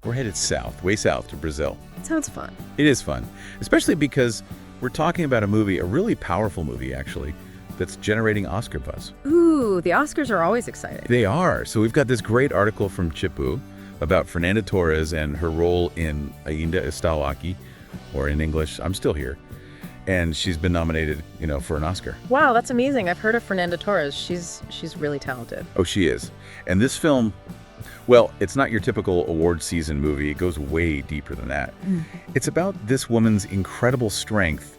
We're headed south, way south to Brazil. Sounds fun. It is fun, especially because we're talking about a movie, a really powerful movie, actually, that's generating Oscar buzz. Ooh, the Oscars are always exciting. They are. So we've got this great article from Chipu about Fernanda Torres and her role in Ainda Estou Aqui, or in English, I'm Still Here. And she's been nominated, for an Oscar. Wow, that's amazing. I've heard of Fernanda Torres. She's really talented. Oh, she is. And this film, well, it's not your typical award season movie. It goes way deeper than that. It's about this woman's incredible strength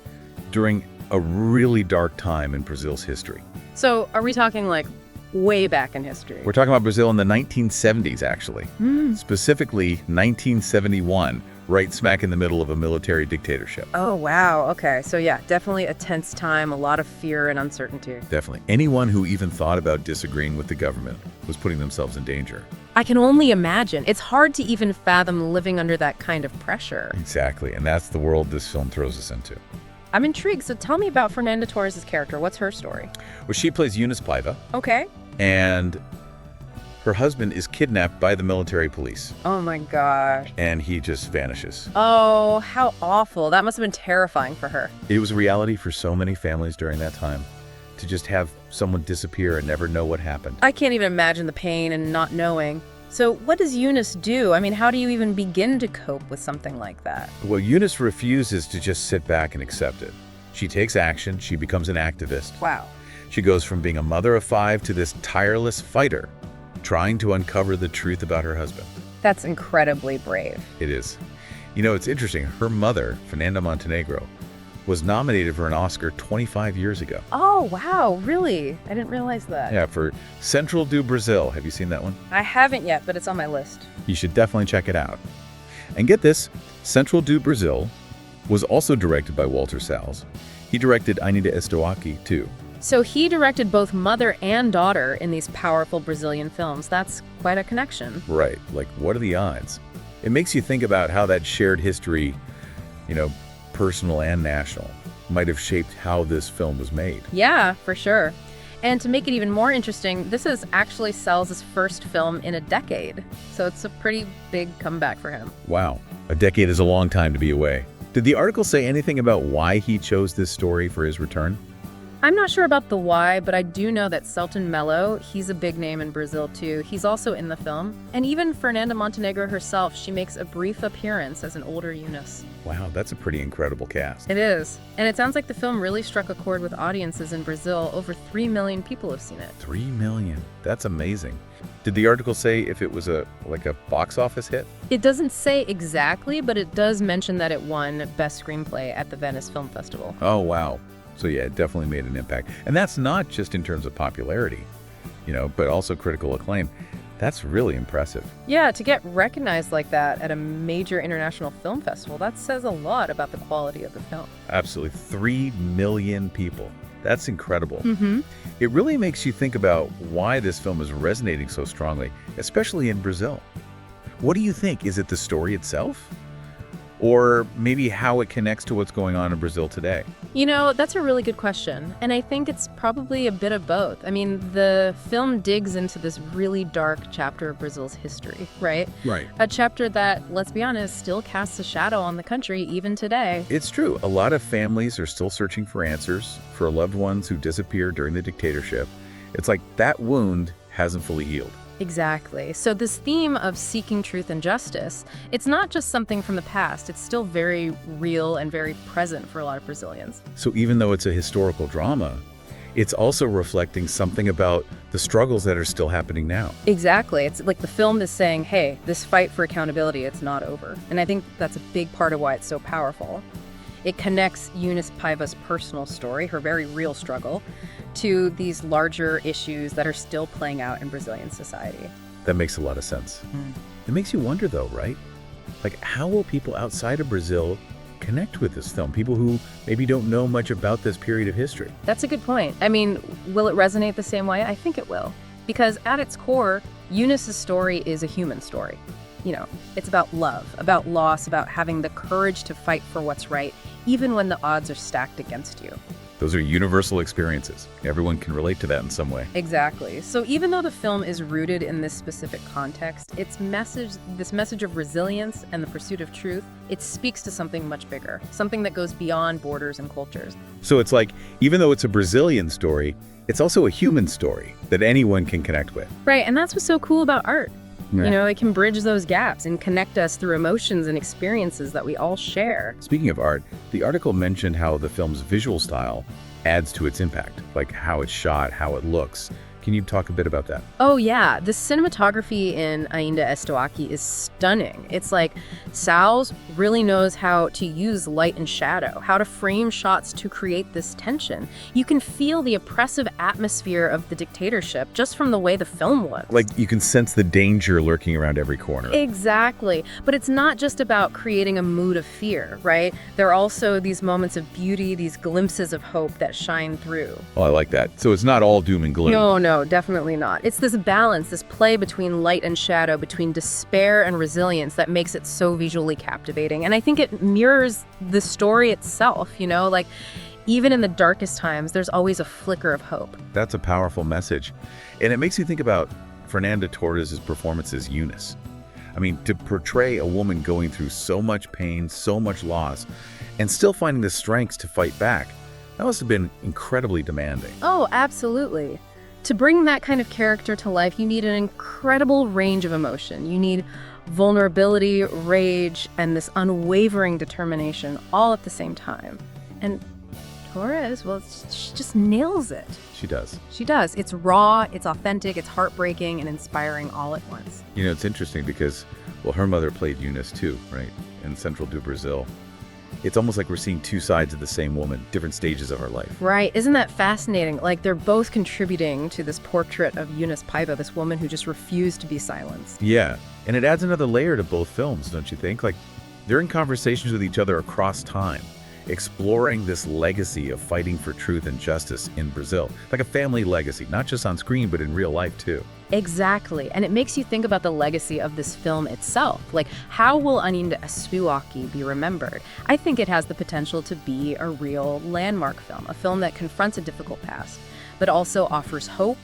during a really dark time in Brazil's history. So are we talking like way back in history? We're talking about Brazil in the 1970s, actually. Specifically 1971, right smack in the middle of a military dictatorship. Oh, wow. Okay. So yeah, definitely a tense time, a lot of fear and uncertainty. Definitely. Anyone who even thought about disagreeing with the government was putting themselves in danger. I can only imagine. It's hard to even fathom living under that kind of pressure. Exactly. And that's the world this film throws us into. I'm intrigued. So tell me about Fernanda Torres' character. What's her story? Well, she plays Eunice Paiva. Okay. And her husband is kidnapped by the military police. Oh my gosh. And he just vanishes. Oh, how awful. That must have been terrifying for her. It was a reality for so many families during that time, to just have someone disappear and never know what happened. I can't even imagine the pain and not knowing. So what does Eunice do? I mean, how do you even begin to cope with something like that? Well, Eunice refuses to just sit back and accept it. She takes action. She becomes an activist. Wow. She goes from being a mother of 5 to this tireless fighter, trying to uncover the truth about her husband. That's incredibly brave. It is. It's interesting. Her mother, Fernanda Montenegro, was nominated for an Oscar 25 years ago. Oh, wow. Really? I didn't realize that. Yeah, for Central do Brazil. Have you seen that one? I haven't yet, but it's on my list. You should definitely check it out. And get this, Central do Brazil was also directed by Walter Salles. He directed Ainda Estou Aqui, too. So he directed both mother and daughter in these powerful Brazilian films. That's quite a connection. Right. Like, what are the odds? It makes you think about how that shared history, personal and national, might have shaped how this film was made. Yeah, for sure. And to make it even more interesting, this is actually Salles' first film in a decade. So it's a pretty big comeback for him. Wow. A decade is a long time to be away. Did the article say anything about why he chose this story for his return? I'm not sure about the why, but I do know that Selton Mello, he's a big name in Brazil too. He's also in the film. And even Fernanda Montenegro herself, she makes a brief appearance as an older Eunice. Wow, that's a pretty incredible cast. It is. And it sounds like the film really struck a chord with audiences in Brazil. Over 3 million people have seen it. 3 million. That's amazing. Did the article say if it was a box office hit? It doesn't say exactly, but it does mention that it won Best Screenplay at the Venice Film Festival. Oh, wow. So yeah, it definitely made an impact. And that's not just in terms of popularity, but also critical acclaim. That's really impressive. Yeah, to get recognized like that at a major international film festival, that says a lot about the quality of the film. Absolutely. 3 million people. That's incredible. It really makes you think about why this film is resonating so strongly, especially in Brazil. What do you think? Is it the story itself? Or maybe how it connects to what's going on in Brazil today? That's a really good question. And I think it's probably a bit of both. I mean, the film digs into this really dark chapter of Brazil's history, right? Right. A chapter that, let's be honest, still casts a shadow on the country even today. It's true. A lot of families are still searching for answers for loved ones who disappeared during the dictatorship. It's like that wound hasn't fully healed. Exactly. So this theme of seeking truth and justice, it's not just something from the past. It's still very real and very present for a lot of Brazilians. So even though it's a historical drama, it's also reflecting something about the struggles that are still happening now. Exactly. It's like the film is saying, hey, this fight for accountability, it's not over. And I think that's a big part of why it's so powerful. It connects Eunice Paiva's personal story, her very real struggle, to these larger issues that are still playing out in Brazilian society. That makes a lot of sense. It makes you wonder, though, right? Like, how will people outside of Brazil connect with this film? People who maybe don't know much about this period of history. That's a good point. I mean, will it resonate the same way? I think it will. Because at its core, Eunice's story is a human story. It's about love, about loss, about having the courage to fight for what's right, even when the odds are stacked against you. Those are universal experiences. Everyone can relate to that in some way. Exactly. So even though the film is rooted in this specific context, this message of resilience and the pursuit of truth, it speaks to something much bigger, something that goes beyond borders and cultures. So it's like, even though it's a Brazilian story, it's also a human story that anyone can connect with. Right, and that's what's so cool about art. Yeah. You know, it can bridge those gaps and connect us through emotions and experiences that we all share. Speaking of art, the article mentioned how the film's visual style adds to its impact, like how it's shot, how it looks. Can you talk a bit about that? Oh yeah, the cinematography in Ainda Estou Aqui is stunning. It's like Salles really knows how to use light and shadow, how to frame shots to create this tension. You can feel the oppressive atmosphere of the dictatorship just from the way the film looks. Like, you can sense the danger lurking around every corner. Exactly. But it's not just about creating a mood of fear, right? There are also these moments of beauty, these glimpses of hope that shine through. Oh, I like that. So it's not all doom and gloom. No, definitely not. It's this balance, this play between light and shadow, between despair and resilience that makes it so visually captivating. And I think it mirrors the story itself, you know, like even in the darkest times, there's always a flicker of hope. That's a powerful message. And it makes you think about Fernanda Torres' performance as Eunice. I mean, to portray a woman going through so much pain, so much loss, and still finding the strength to fight back, that must have been incredibly demanding. Oh, absolutely. To bring that kind of character to life, you need an incredible range of emotion. You need vulnerability, rage, and this unwavering determination all at the same time. And Torres, well, she just nails it. She does. She does. It's raw, it's authentic, it's heartbreaking, and inspiring all at once. You know, it's interesting because, well, her mother played Eunice too, right? In Central do Brazil. It's almost like we're seeing two sides of the same woman, different stages of her life. Right. Isn't that fascinating? Like, they're both contributing to this portrait of Eunice Paiva, this woman who just refused to be silenced. Yeah, and it adds another layer to both films, don't you think? Like, they're in conversations with each other across time, exploring this legacy of fighting for truth and justice in Brazil. Like a family legacy, not just on screen, but in real life too. Exactly. And it makes you think about the legacy of this film itself. Like, how will Ainda Estou Aqui be remembered? I think it has the potential to be a real landmark film, a film that confronts a difficult past, but also offers hope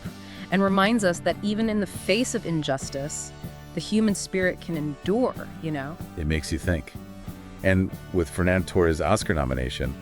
and reminds us that even in the face of injustice, the human spirit can endure, you know? It makes you think. And with Fernanda Torres' Oscar nomination,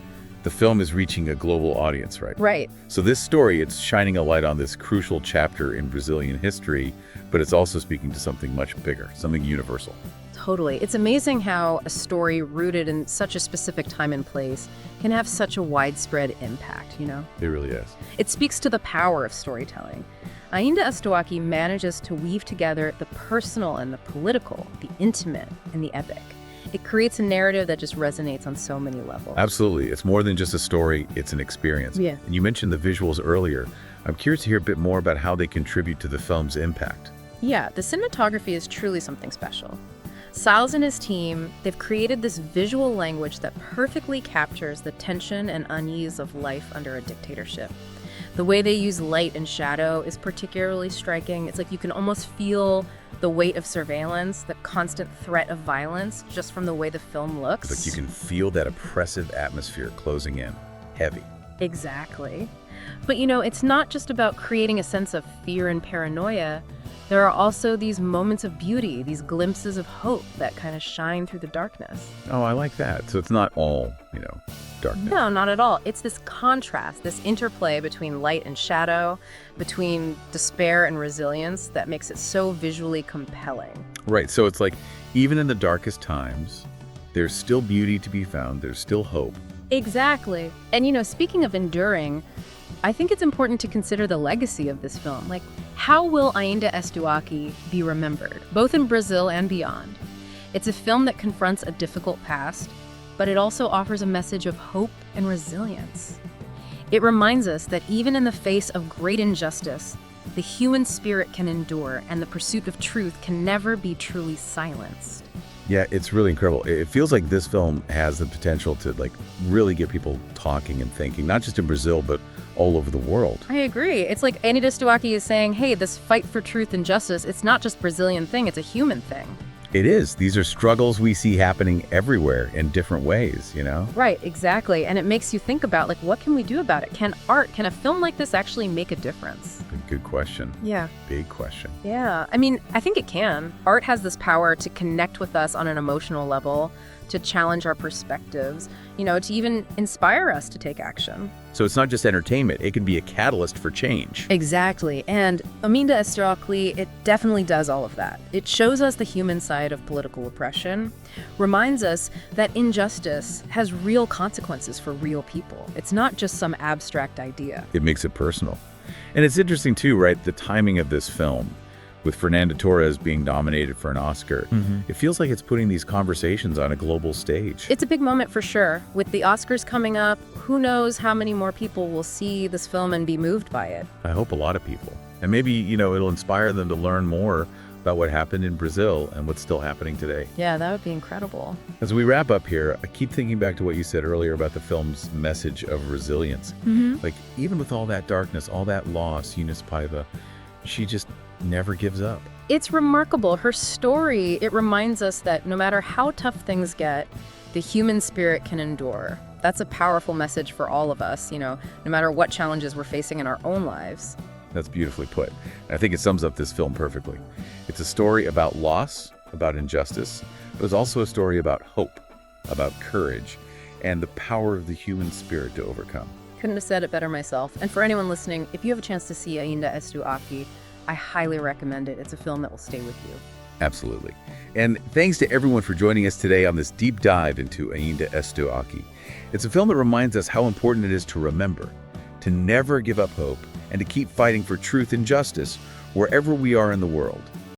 the film is reaching a global audience, right? Right. So this story, it's shining a light on this crucial chapter in Brazilian history, but it's also speaking to something much bigger, something universal. Totally. It's amazing how a story rooted in such a specific time and place can have such a widespread impact, you know? It really is. It speaks to the power of storytelling. Ainda Estou Aqui manages to weave together the personal and the political, the intimate and the epic. It creates a narrative that just resonates on so many levels. Absolutely. It's more than just a story, it's an experience. Yeah. And you mentioned the visuals earlier. I'm curious to hear a bit more about how they contribute to the film's impact. Yeah, the cinematography is truly something special. Salles and his team, they've created this visual language that perfectly captures the tension and unease of life under a dictatorship. The way they use light and shadow is particularly striking. It's like you can almost feel the weight of surveillance, the constant threat of violence, just from the way the film looks. It's like you can feel that oppressive atmosphere closing in, heavy. Exactly. But you know, it's not just about creating a sense of fear and paranoia. There are also these moments of beauty, these glimpses of hope that kind of shine through the darkness. Oh, I like that. So it's not all, darkness. No, not at all. It's this contrast, this interplay between light and shadow, between despair and resilience that makes it so visually compelling. Right. So it's like, even in the darkest times, there's still beauty to be found. There's still hope. Exactly. And speaking of enduring, I think it's important to consider the legacy of this film. Like, how will Ainda Estou Aqui be remembered, both in Brazil and beyond? It's a film that confronts a difficult past, but it also offers a message of hope and resilience. It reminds us that even in the face of great injustice, the human spirit can endure, and the pursuit of truth can never be truly silenced. Yeah, it's really incredible. It feels like this film has the potential to really get people talking and thinking, not just in Brazil, but all over the world. I agree. It's like Ainda Estou Aqui is saying, hey, this fight for truth and justice, it's not just a Brazilian thing, it's a human thing. It is. These are struggles we see happening everywhere in different ways, Right, exactly. And it makes you think about, like, what can we do about it? Can a film like this actually make a difference? Good question. Yeah. Big question. Yeah. I mean, I think it can. Art has this power to connect with us on an emotional level, to challenge our perspectives, to even inspire us to take action. So it's not just entertainment, it can be a catalyst for change. Exactly. And Aminda Esteokli, it definitely does all of that. It shows us the human side of political oppression, reminds us that injustice has real consequences for real people. It's not just some abstract idea. It makes it personal. And it's interesting too, right? The timing of this film, with Fernanda Torres being nominated for an Oscar, it feels like it's putting these conversations on a global stage. It's a big moment for sure. With the Oscars coming up, who knows how many more people will see this film and be moved by it. I hope a lot of people. And maybe, it'll inspire them to learn more about what happened in Brazil and what's still happening today. Yeah, that would be incredible. As we wrap up here, I keep thinking back to what you said earlier about the film's message of resilience. Like, even with all that darkness, all that loss, Eunice Paiva, she just never gives up. It's remarkable. Her story, it reminds us that no matter how tough things get, the human spirit can endure. That's a powerful message for all of us, no matter what challenges we're facing in our own lives. That's beautifully put. I think it sums up this film perfectly. It's a story about loss, about injustice. It was also a story about hope, about courage, and the power of the human spirit to overcome. Couldn't have said it better myself. And for anyone listening, if you have a chance to see Ainda Esteokli, I highly recommend it. It's a film that will stay with you. Absolutely. And thanks to everyone for joining us today on this deep dive into Ainda Esteokli. It's a film that reminds us how important it is to remember, to never give up hope, and to keep fighting for truth and justice wherever we are in the world.